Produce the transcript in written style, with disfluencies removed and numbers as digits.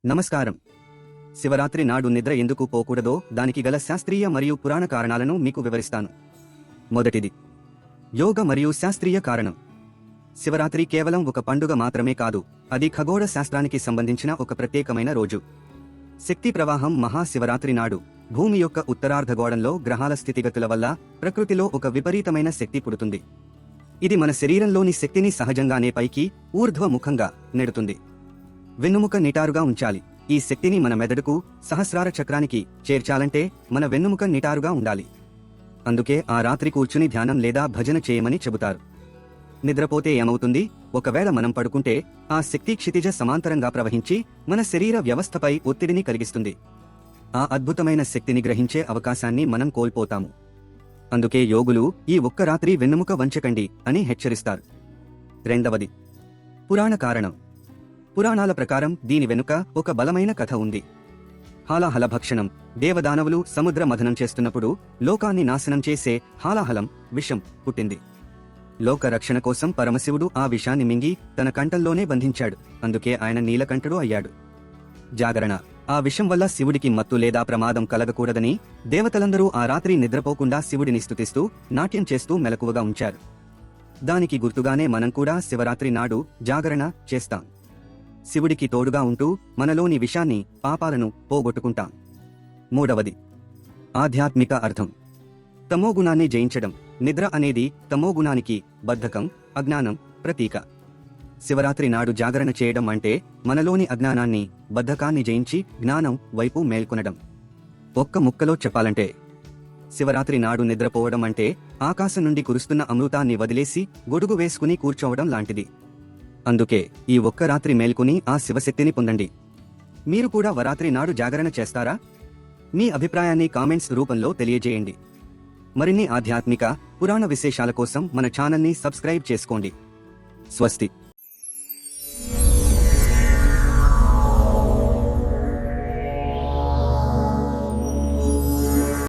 నమస్కారం. శివరాత్రి నాడు నిద్ర ఎందుకు పోకూడదో దానికి గల శాస్త్రీయ మరియు పురాణ కారణాలను మీకు వివరిస్తాను. మొదటిది, యోగ మరియు శాస్త్రీయ కారణం. శివరాత్రి కేవలం ఒక పండుగ మాత్రమే కాదు, అది ఖగోళ శాస్త్రానికి సంబంధించిన ఒక ప్రత్యేకమైన రోజు. శక్తి ప్రవాహం మహాశివరాత్రి నాడు భూమి యొక్క ఉత్తరార్ధగోళంలో గ్రహాల స్థితిగతుల వల్ల ప్రకృతిలో ఒక విపరీతమైన శక్తి పుడుతుంది. ఇది మన శరీరంలోని శక్తిని సహజంగానే పైకి ఊర్ధ్వముఖంగా నెడుతుంది. వెన్నుముక నిటారుగా ఉంచాలి. ఈ శక్తిని మన మెదడుకు, సహస్రార చక్రానికి చేర్చాలంటే మన వెన్నుముక నిటారుగా ఉండాలి. అందుకే ఆ రాత్రి కూర్చుని ధ్యానం లేదా భజన చేయమని చెబుతారు. నిద్రపోతే ఏమవుతుంది? ఒకవేళ మనం పడుకుంటే ఆ శక్తి క్షితిజ సమాంతరంగా ప్రవహించి మన శరీర వ్యవస్థపై ఒత్తిడిని కలిగిస్తుంది. ఆ అద్భుతమైన శక్తిని గ్రహించే అవకాశాన్ని మనం కోల్పోతాము. అందుకే యోగులు ఈ ఒక్క రాత్రి వెన్నుముక వంచకండి అని హెచ్చరిస్తారు. రెండవది, పురాణ కారణం. పురాణాల ప్రకారం దీని వెనుక ఒక బలమైన కథ ఉంది. హాలాహల భక్షణం. దేవదానవులు సముద్ర మథనం చేస్తున్నప్పుడు లోకాన్ని నాశనం చేసే హాలాహలం విషం పుట్టింది. లోక రక్షణ కోసం పరమశివుడు ఆ విషాన్ని మింగి తన కంఠంలోనే బంధించాడు. అందుకే ఆయన నీలకంఠుడు అయ్యాడు. జాగరణ. ఆ విషం వల్ల శివుడికి మత్తు లేదా ప్రమాదం కలగకూడదని దేవతలందరూ ఆ రాత్రి నిద్రపోకుండా శివుడిని స్తుతిస్తూ నాట్యం చేస్తూ మెలకువగా ఉంచారు. దానికి గుర్తుగానే మనం కూడా శివరాత్రి నాడు జాగరణ చేస్తాం. శివుడికి తోడుగా ఉంటూ మనలోని విషాన్ని, పాపాలను పోగొట్టుకుంటాం. మూడవది, ఆధ్యాత్మిక అర్థం. తమోగుణాన్ని జయించడం. నిద్ర అనేది తమోగుణానికి, బద్ధకం, అజ్ఞానం ప్రతీక. శివరాత్రి నాడు జాగరణ చేయడం అంటే మనలోని అజ్ఞానాన్ని, బద్ధకాన్ని జయించి జ్ఞానం వైపు మేల్కొనడం. ఒక్క ముక్కలో చెప్పాలంటే శివరాత్రి నాడు నిద్రపోవడం అంటే ఆకాశం నుండి కురుస్తున్న అమృతాన్ని వదిలేసి గొడుగు వేసుకుని కూర్చోవడం లాంటిది. అందుకే ఈ ఒక్క రాత్రి మేల్కొని ఆ శివశక్తిని పొందండి. మీరు కూడా వరాత్రి నాడు జాగరణ చేస్తారా? మీ అభిప్రాయాన్ని కామెంట్స్ రూపంలో తెలియజేయండి. మరిన్ని ఆధ్యాత్మిక, పురాణ విశేషాల కోసం మన ఛానల్ని సబ్స్క్రైబ్ చేసుకోండి. స్వస్తి.